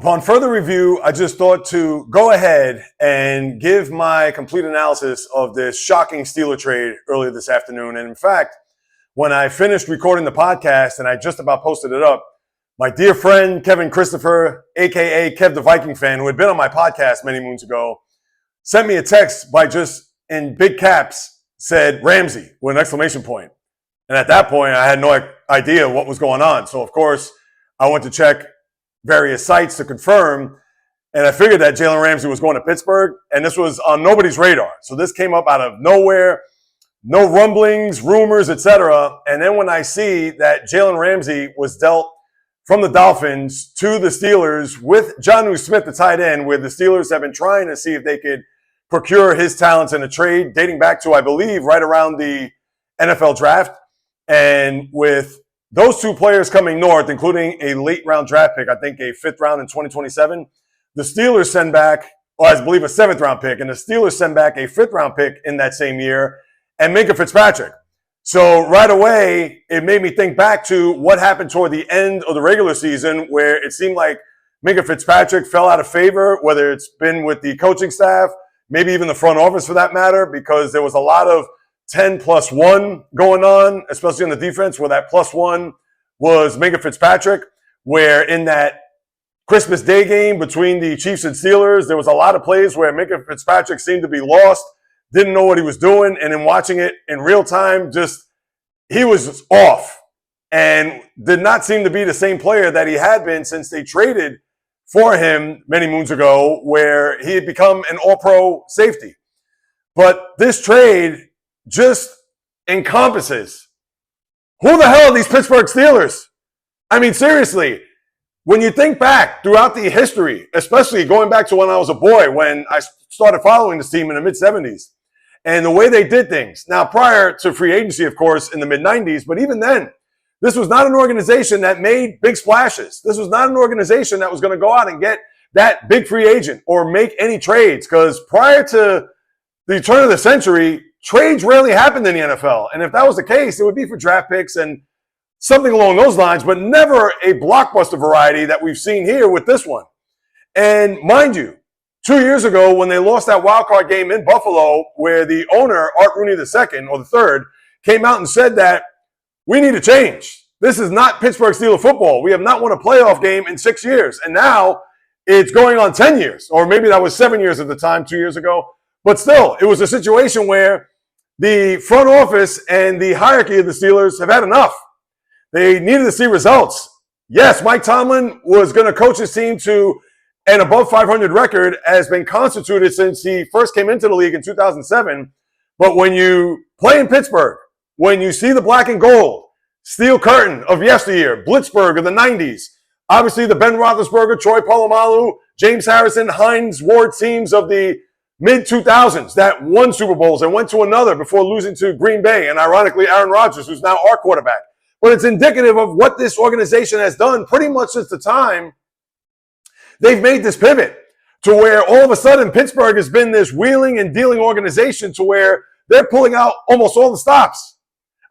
Upon further review, I just thought to go ahead and give my complete analysis of this shocking Steeler trade earlier this afternoon. And in fact, when I finished recording the podcast and I just about posted it up, my dear friend Kevin Christopher, a.k.a. Kev the Viking fan, who had been on my podcast many moons ago, sent me a text by just, in big caps, said Ramsey with an exclamation point. And at that point, I had no idea what was going on. So, of course, I went to check various sites to confirm, and I figured that Jalen Ramsey was going to Pittsburgh, and this was on nobody's radar. So this came up out of nowhere, no rumblings, rumors, etc. And then when I see that Jalen Ramsey was dealt from the Dolphins to the Steelers with Jonnu Smith, the tight end, where the Steelers have been trying to see if they could procure his talents in a trade dating back to, I believe, right around the NFL draft. And with those two players coming north, including a late round draft pick, I think a 5th round in 2027, the Steelers send back, or I believe a 7th round pick, and the Steelers send back a 5th round pick in that same year, and Minkah Fitzpatrick. So right away, it made me think back to what happened toward the end of the regular season, where it seemed like Minkah Fitzpatrick fell out of favor, whether it's been with the coaching staff, maybe even the front office for that matter, because there was a lot of 10+1 going on, especially on the defense, where that +1 was Minkah Fitzpatrick, where in that Christmas Day game between the Chiefs and Steelers, there was a lot of plays where Minkah Fitzpatrick seemed to be lost, didn't know what he was doing, and in watching it in real time, he was just off and did not seem to be the same player that he had been since they traded for him many moons ago, where he had become an all-pro safety. But this trade just encompasses who the hell are these Pittsburgh Steelers? I mean, seriously, when you think back throughout the history, especially going back to when I was a boy, when I started following this team in the mid-'70s, and the way they did things. Now, prior to free agency, of course, in the mid-'90s, but even then, this was not an organization that made big splashes. This was not an organization that was going to go out and get that big free agent or make any trades, because prior to the turn of the century, trades rarely happened in the NFL. And if that was the case, it would be for draft picks and something along those lines, but never a blockbuster variety that we've seen here with this one. And mind you, 2 years ago, when they lost that wild card game in Buffalo, where the owner, Art Rooney II, or the third, came out and said that we need to change. This is not Pittsburgh Steeler football. We have not won a playoff game in 6 years. And now it's going on 10 years, or maybe that was 7 years at the time, 2 years ago. But still, it was a situation where the front office and the hierarchy of the Steelers have had enough. They needed to see results. Yes, Mike Tomlin was going to coach his team to an above 500 record, has been constituted since he first came into the league in 2007. But when you play in Pittsburgh, when you see the black and gold, steel curtain of yesteryear, Blitzburgh of the 90s, obviously the Ben Roethlisberger, Troy Polamalu, James Harrison, Hines Ward teams of the mid-2000s that won Super Bowls and went to another before losing to Green Bay, and ironically Aaron Rodgers, who's now our quarterback. But it's indicative of what this organization has done pretty much since the time they've made this pivot to where all of a sudden Pittsburgh has been this wheeling and dealing organization to where they're pulling out almost all the stops.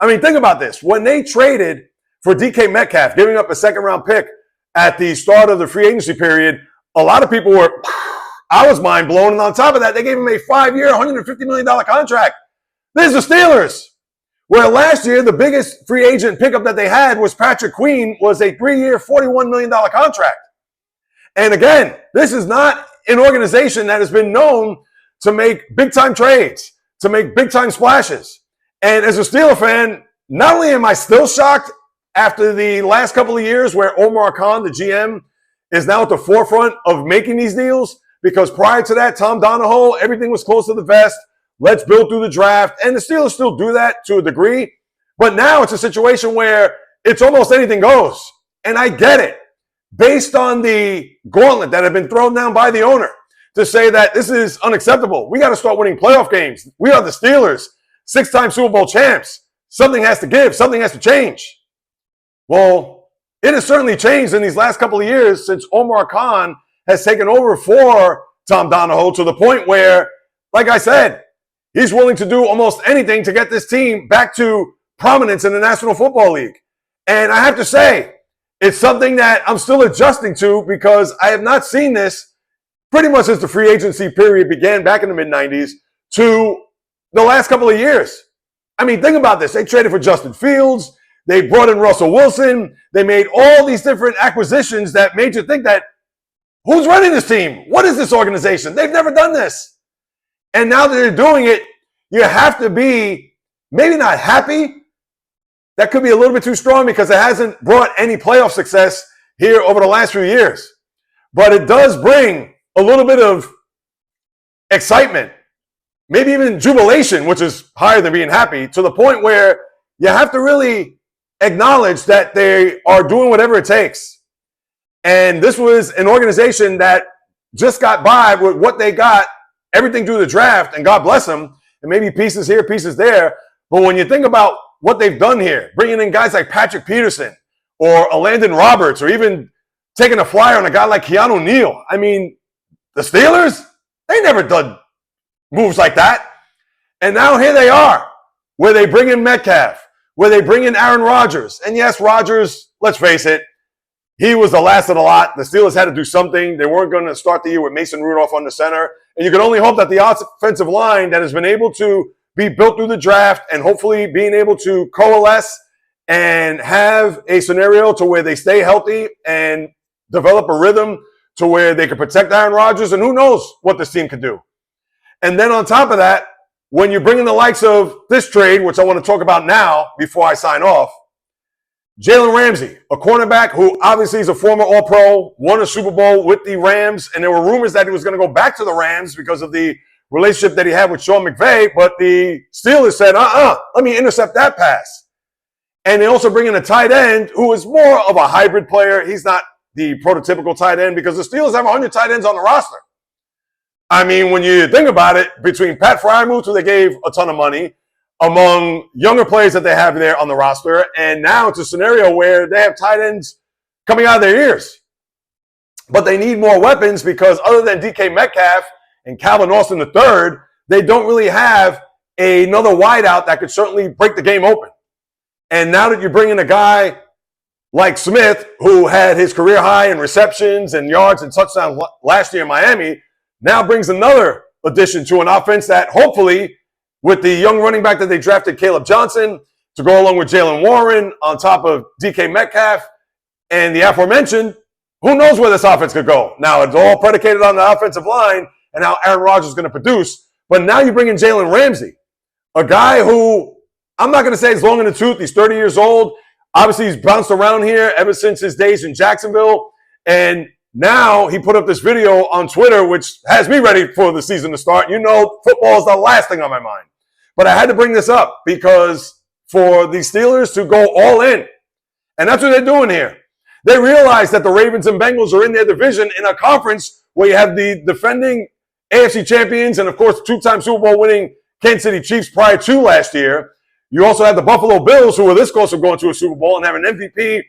I mean, think about this. When they traded for DK Metcalf, giving up a 2nd-round pick at the start of the free agency period, a lot of people were, I was mind blown. And on top of that, they gave him a 5-year, $150 million contract. This is the Steelers. Where last year, the biggest free agent pickup that they had was Patrick Queen, was a 3-year, $41 million contract. And again, this is not an organization that has been known to make big-time trades, to make big-time splashes. And as a Steeler fan, not only am I still shocked after the last couple of years where Omar Khan, the GM, is now at the forefront of making these deals, because prior to that, Tom Donahoe, everything was close to the vest. Let's build through the draft. And the Steelers still do that to a degree. But now it's a situation where it's almost anything goes. And I get it. Based on the gauntlet that had been thrown down by the owner to say that this is unacceptable. We got to start winning playoff games. We are the Steelers, 6-time Super Bowl champs. Something has to give. Something has to change. Well, it has certainly changed in these last couple of years since Omar Khan has taken over for Tom Donahoe, to the point where, like I said, he's willing to do almost anything to get this team back to prominence in the National Football League. And I have to say, It's something that I'm still adjusting to because I have not seen this pretty much since the free agency period began back in the mid-90s to the last couple of years. I mean, think about this. They traded for Justin Fields. They brought in Russell Wilson. They made all these different acquisitions that made you think that, who's running this team? What is this organization? They've never done this. And now that they're doing it, you have to be maybe not happy. That could be a little bit too strong because it hasn't brought any playoff success here over the last few years. But it does bring a little bit of excitement, maybe even jubilation, which is higher than being happy, to the point where you have to really acknowledge that they are doing whatever it takes. And this was an organization that just got by with what they got, everything through the draft, and God bless them, and maybe pieces here, pieces there. But when you think about what they've done here, bringing in guys like Patrick Peterson or Landon Roberts, or even taking a flyer on a guy like Keanu Neal. I mean, the Steelers, they never done moves like that. And now here they are, where they bring in Metcalf, where they bring in Aaron Rodgers. And yes, Rodgers, let's face it, he was the last of the lot. The Steelers had to do something. They weren't going to start the year with Mason Rudolph on the center. And you can only hope that the offensive line that has been able to be built through the draft and hopefully being able to coalesce and have a scenario to where they stay healthy and develop a rhythm to where they can protect Aaron Rodgers. And who knows what this team can do. And then on top of that, when you bring in the likes of this trade, which I want to talk about now before I sign off, Jalen Ramsey, a cornerback who obviously is a former All-Pro, won a Super Bowl with the Rams, and there were rumors that he was going to go back to the Rams because of the relationship that he had with Sean McVay, but the Steelers said, let me intercept that pass. And they also bring in a tight end who is more of a hybrid player. He's not the prototypical tight end because the Steelers have 100 tight ends on the roster. I mean, when you think about it, between Pat Freiermuth, who they gave a ton of money, among younger players that they have there on the roster, and now it's a scenario where they have tight ends coming out of their ears. But they need more weapons because other than DK Metcalf and Calvin Austin III, they don't really have another wideout that could certainly break the game open. And now that you bring in a guy like Smith, who had his career high in receptions and yards and touchdowns last year in Miami, now brings another addition to an offense that hopefully, with the young running back that they drafted, Caleb Johnson, to go along with Jalen Warren on top of DK Metcalf and the aforementioned, who knows where this offense could go. Now, it's all predicated on the offensive line and how Aaron Rodgers is going to produce. But now you bring in Jalen Ramsey, a guy who I'm not going to say he's long in the tooth. He's 30 years old. Obviously, he's bounced around here ever since his days in Jacksonville. And now he put up this video on Twitter, which has me ready for the season to start. You know, football is the last thing on my mind. But I had to bring this up because for the Steelers to go all in, and that's what they're doing here. They realize that the Ravens and Bengals are in their division in a conference where you have the defending AFC champions and, of course, two-time Super Bowl winning Kansas City Chiefs prior to last year. You also have the Buffalo Bills, who were this close to going to a Super Bowl and have an MVP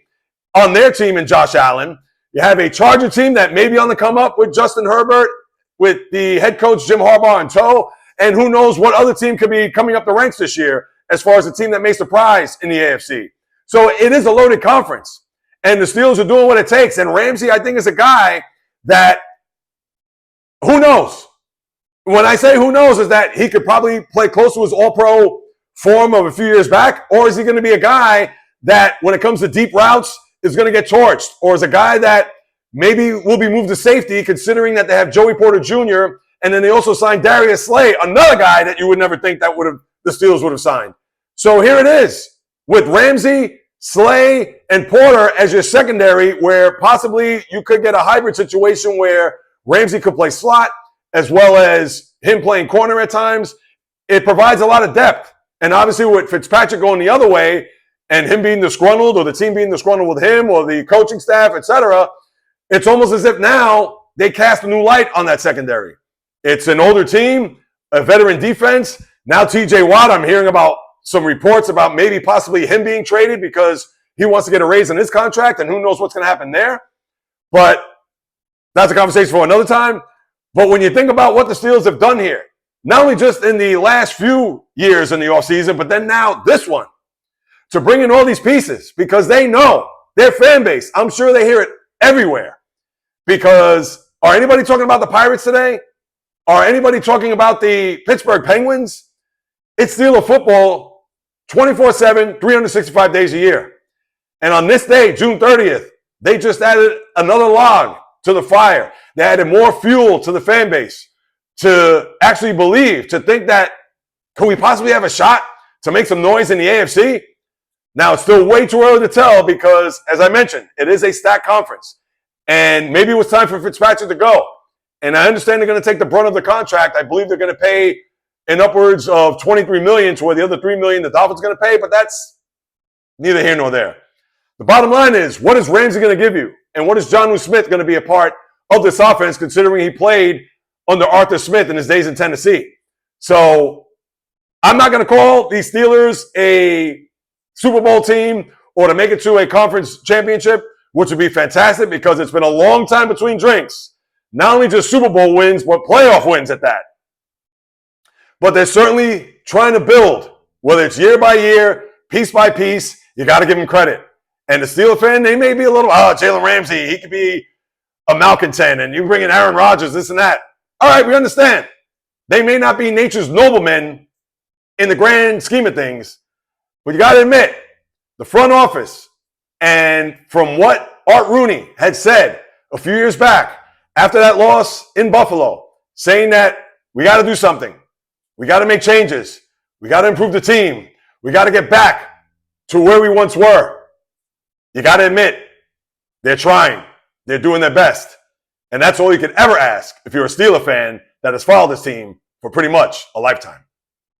on their team in Josh Allen. You have a Charger team that may be on the come up with Justin Herbert, with the head coach Jim Harbaugh in tow. And who knows what other team could be coming up the ranks this year as far as a team that may surprise in the AFC. So it is a loaded conference. And the Steelers are doing what it takes. And Ramsey, I think, is a guy that, who knows? When I say who knows, is that he could probably play close to his all-pro form of a few years back, or is he going to be a guy that, when it comes to deep routes, is going to get torched, or is a guy that maybe will be moved to safety, considering that they have Joey Porter Jr., and then they also signed Darius Slay, another guy that you would never think that the Steelers would have signed. So here it is, with Ramsey, Slay, and Porter as your secondary, where possibly you could get a hybrid situation where Ramsey could play slot, as well as him playing corner at times. It provides a lot of depth. And obviously with Fitzpatrick going the other way and him being disgruntled or the team being disgruntled with him or the coaching staff, etc., it's almost as if now they cast a new light on that secondary. It's an older team, a veteran defense. Now TJ Watt, I'm hearing about some reports about maybe possibly him being traded because he wants to get a raise in his contract, and who knows what's going to happen there. But that's a conversation for another time. But when you think about what the Steelers have done here, not only just in the last few years in the offseason, but then now this one, to bring in all these pieces, because they know their fan base. I'm sure they hear it everywhere. Because are anybody talking about the Pirates today? Are anybody talking about the Pittsburgh Penguins? It's Steeler football 24/7, 365 days a year. And on this day, June 30th, they just added another log to the fire. They added more fuel to the fan base to actually believe, to think that, could we possibly have a shot to make some noise in the AFC? Now, it's still way too early to tell because, as I mentioned, it is a stacked conference. And maybe it was time for Fitzpatrick to go. And I understand they're going to take the brunt of the contract. I believe they're going to pay in upwards of $23 million to where the other $3 million the Dolphins are going to pay, but that's neither here nor there. The bottom line is, what is Ramsey going to give you? And what is Jonnu Smith going to be a part of this offense, considering he played under Arthur Smith in his days in Tennessee? So I'm not going to call these Steelers a Super Bowl team or to make it to a conference championship, which would be fantastic because it's been a long time between drinks. Not only just Super Bowl wins, but playoff wins at that. But they're certainly trying to build, whether it's year by year, piece by piece. You got to give them credit. And the Steeler fan, they may be a little, Jalen Ramsey, he could be a malcontent, and you bring in Aaron Rodgers, this and that. All right, we understand. They may not be nature's noblemen in the grand scheme of things, but you got to admit, the front office, and from what Art Rooney had said a few years back after that loss in Buffalo, saying that we got to do something. We got to make changes. We got to improve the team. We got to get back to where we once were. You got to admit, they're trying. They're doing their best. And that's all you could ever ask if you're a Steeler fan that has followed this team for pretty much a lifetime.